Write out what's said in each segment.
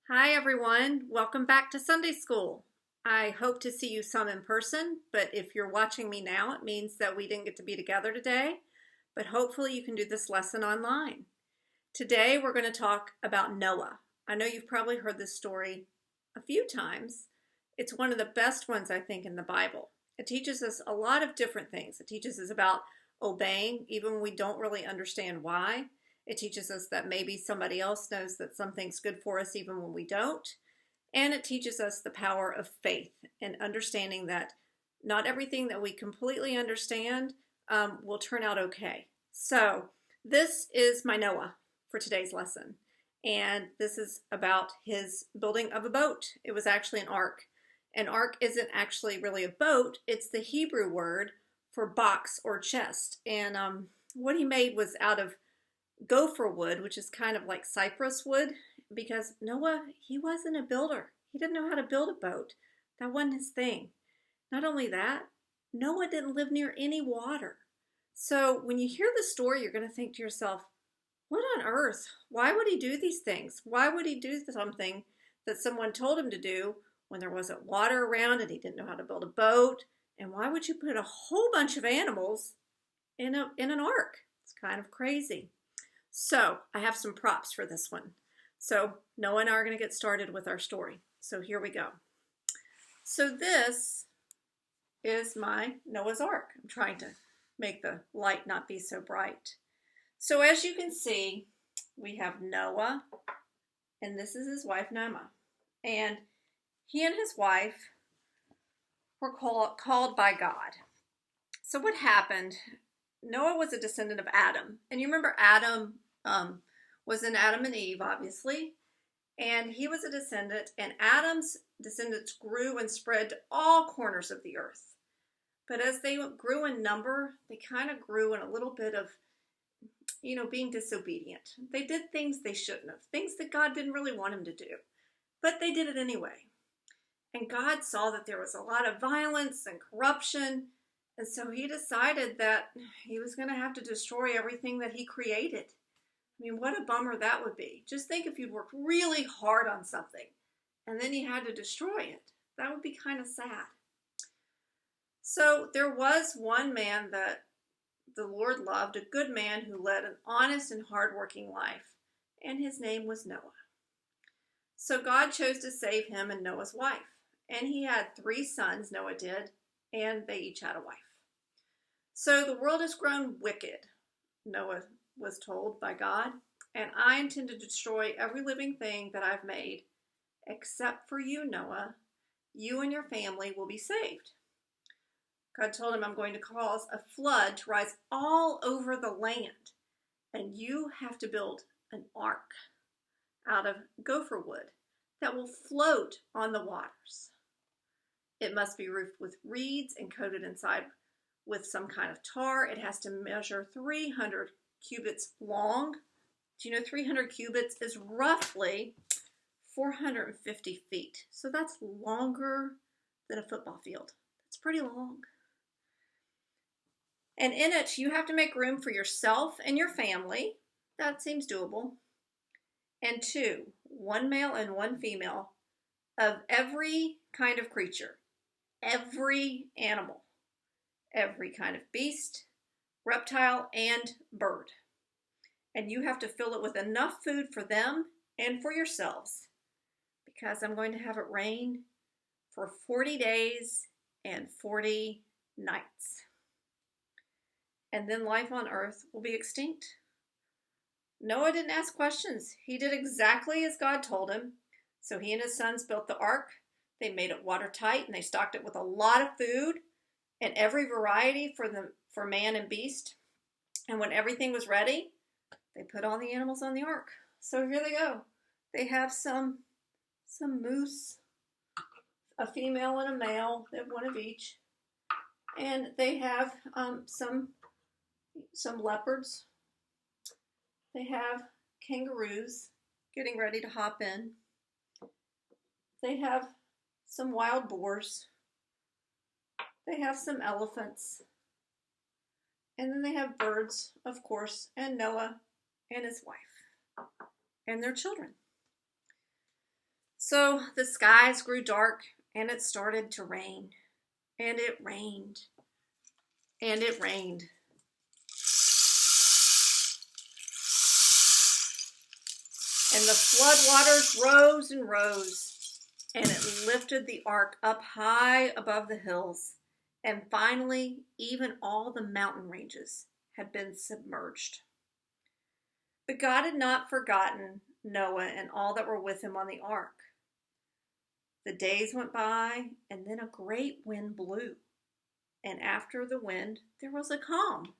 Hi everyone, welcome back to Sunday School. I hope to see you some in person, but if you're watching me now, it means that we didn't get to be together today, but hopefully you can do this lesson online. Today we're going to talk about Noah. I know you've probably heard this story a few times. It's one of the best ones, I think, in the Bible. It teaches us a lot of different things. It teaches us about obeying, even when we don't really understand why. It teaches us that maybe somebody else knows that something's good for us even when we don't. And it teaches us the power of faith and understanding that not everything that we completely understand will turn out okay. So this is my Noah for today's lesson. And this is about his building of a boat. It was actually an ark. An ark isn't actually really a boat. It's the Hebrew word for box or chest. And what he made was out of gopher wood, which is kind of like cypress wood, because Noah, he wasn't a builder. He didn't know how to build a boat. That wasn't his thing. Not only that, Noah didn't live near any water. So when you hear the story, you're going to think to yourself, what on earth? Why would he do these things? Why would he do something that someone told him to do when there wasn't water around and he didn't know how to build a boat? And why would you put a whole bunch of animals in an ark? It's kind of crazy. So I have some props for this one. So Noah and I are going to get started with our story. So here we go. So this is my Noah's Ark. I'm trying to make the light not be so bright. So as you can see, we have Noah, and this is his wife, Naamah. And he and his wife were called by God. So what happened? Noah was a descendant of Adam. And you remember Adam was in Adam and Eve, obviously. And he was a descendant. And Adam's descendants grew and spread to all corners of the earth. But as they grew in number, they kind of grew in a little bit of, being disobedient. They did things they shouldn't have, things that God didn't really want them to do. But they did it anyway. And God saw that there was a lot of violence and corruption. And so he decided that he was going to have to destroy everything that he created. I mean, what a bummer that would be. Just think if you'd worked really hard on something and then you had to destroy it. That would be kind of sad. So there was one man that the Lord loved, a good man who led an honest and hardworking life, and his name was Noah. So God chose to save him and Noah's wife. And he had 3 sons, Noah did, and they each had a wife. So the world has grown wicked, Noah was told by God, and I intend to destroy every living thing that I've made, except for you, Noah. You and your family will be saved. God told him, I'm going to cause a flood to rise all over the land, and you have to build an ark out of gopher wood that will float on the waters. It must be roofed with reeds and coated inside with some kind of tar. It has to measure 300 cubits long. Do you know 300 cubits is roughly 450 feet? So that's longer than a football field. That's pretty long. And in it, you have to make room for yourself and your family. That seems doable. And 2, 1 male and 1 female of every kind of creature, every animal, every kind of beast, reptile, and bird. And you have to fill it with enough food for them and for yourselves, because I'm going to have it rain for 40 days and 40 nights. And then life on earth will be extinct. Noah didn't ask questions. He did exactly as God told him. So he and his sons built the ark. They made it watertight, and they stocked it with a lot of food and every variety for man and beast. And when everything was ready, they put all the animals on the ark. So here they go. They have some moose, a female and a male. They have one of each. And they have some leopards. They have kangaroos getting ready to hop in. They have some wild boars. They have some elephants. And then they have birds, of course, and Noah and his wife and their children. So the skies grew dark and it started to rain. And it rained. And it rained. And the flood waters rose and rose, and it lifted the ark up high above the hills. And finally, even all the mountain ranges had been submerged. But God had not forgotten Noah and all that were with him on the ark. The days went by, and then a great wind blew. And after the wind, there was a calm.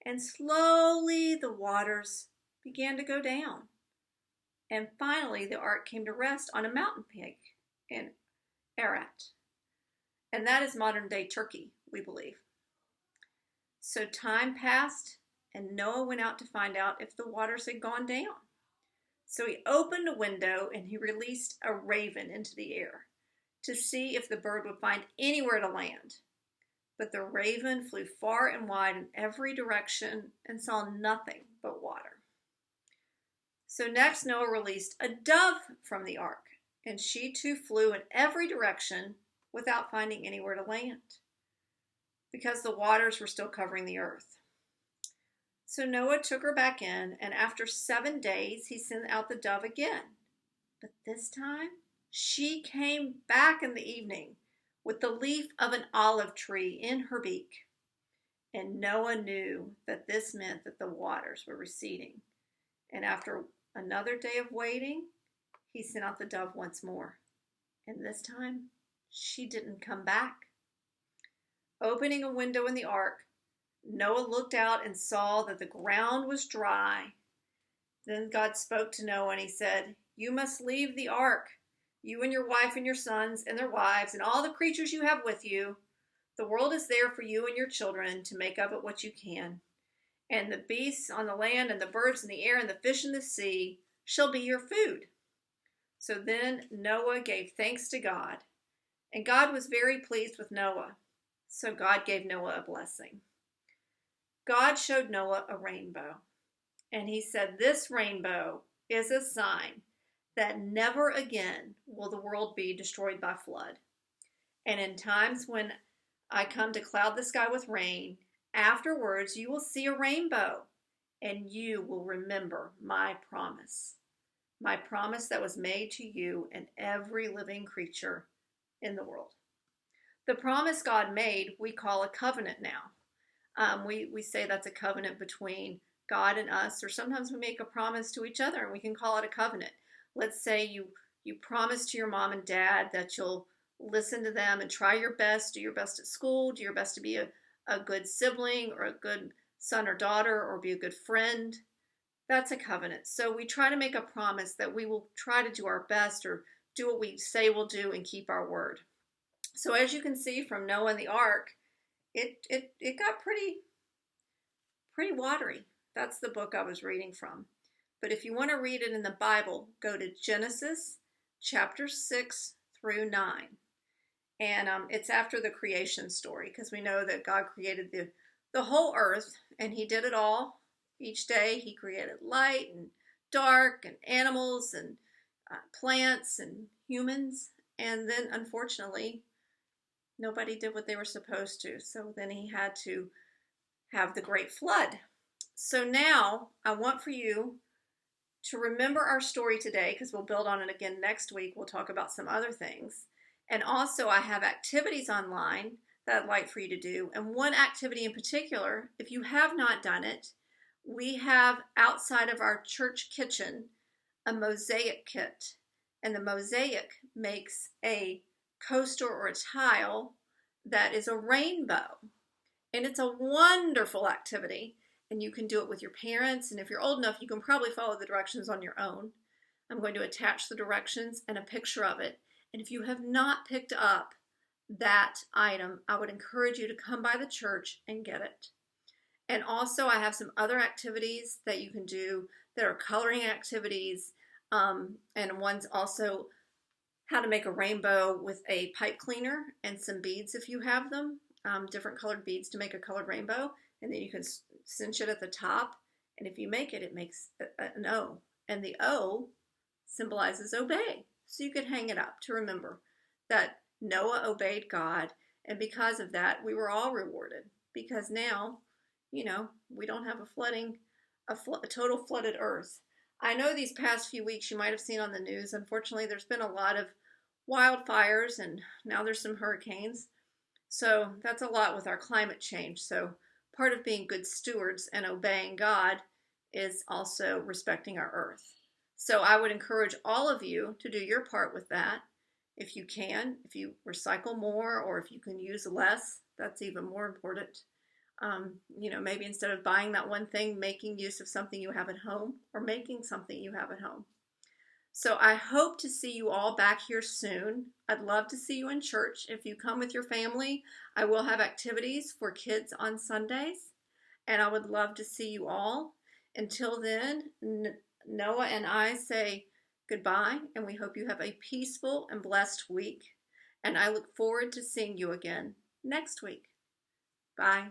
And slowly the waters began to go down. And finally, the ark came to rest on a mountain peak in Ararat. And that is modern day Turkey, we believe. So time passed, and Noah went out to find out if the waters had gone down. So he opened a window and he released a raven into the air to see if the bird would find anywhere to land. But the raven flew far and wide in every direction and saw nothing but water. So next Noah released a dove from the ark, and she too flew in every direction without finding anywhere to land, because the waters were still covering the earth. So Noah took her back in, and after 7 days he sent out the dove again. But this time she came back in the evening with the leaf of an olive tree in her beak. And Noah knew that this meant that the waters were receding. And after another day of waiting, he sent out the dove once more. And this time, she didn't come back. Opening a window in the ark, Noah looked out and saw that the ground was dry. Then God spoke to Noah and he said, "You must leave the ark, you and your wife and your sons and their wives and all the creatures you have with you. The world is there for you and your children to make of it what you can. And the beasts on the land and the birds in the air and the fish in the sea shall be your food." So then Noah gave thanks to God, and God was very pleased with Noah. So God gave Noah a blessing. God showed Noah a rainbow, and he said, "This rainbow is a sign that never again will the world be destroyed by flood. And in times when I come to cloud the sky with rain, afterwards you will see a rainbow, and you will remember my promise that was made to you and every living creature in the world." The promise God made, we call a covenant now. We say that's a covenant between God and us, or sometimes we make a promise to each other and we can call it a covenant. Let's say you promise to your mom and dad that you'll listen to them and try your best, do your best at school, do your best to be a good sibling or a good son or daughter, or be a good friend. That's a covenant. So we try to make a promise that we will try to do our best or do what we say we'll do and keep our word. So as you can see from Noah and the ark, it got pretty watery. That's the book I was reading from. But if you want to read it in the Bible, go to Genesis chapter 6 through 9. And it's after the creation story, because we know that God created the whole earth, and he did it all. Each day he created light and dark and animals and plants and humans. And then unfortunately, nobody did what they were supposed to. So then he had to have the great flood. So now I want for you to remember our story today, because we'll build on it again next week. We'll talk about some other things. And also I have activities online that I'd like for you to do. And one activity in particular, if you have not done it, we have outside of our church kitchen a mosaic kit. And the mosaic makes a coaster or a tile that is a rainbow. And it's a wonderful activity. And you can do it with your parents. And if you're old enough, you can probably follow the directions on your own. I'm going to attach the directions and a picture of it. And if you have not picked up that item, I would encourage you to come by the church and get it. And also I have some other activities that you can do that are coloring activities. And one's also how to make a rainbow with a pipe cleaner and some beads if you have them, different colored beads to make a colored rainbow. And then you can cinch it at the top. And if you make it, it makes an O. And the O symbolizes obey. so you could hang it up to remember that Noah obeyed God, and because of that, we were all rewarded. Because now, we don't have a total flooded earth. I know these past few weeks you might have seen on the news, unfortunately, there's been a lot of wildfires, and now there's some hurricanes. So that's a lot with our climate change. So part of being good stewards and obeying God is also respecting our earth. So I would encourage all of you to do your part with that. If you can, if you recycle more, or if you can use less, that's even more important. Maybe instead of buying that one thing, making use of something you have at home, or making something you have at home. So I hope to see you all back here soon. I'd love to see you in church. If you come with your family, I will have activities for kids on Sundays, and I would love to see you all. Until then, Noah and I say goodbye, and we hope you have a peaceful and blessed week. And I look forward to seeing you again next week. Bye.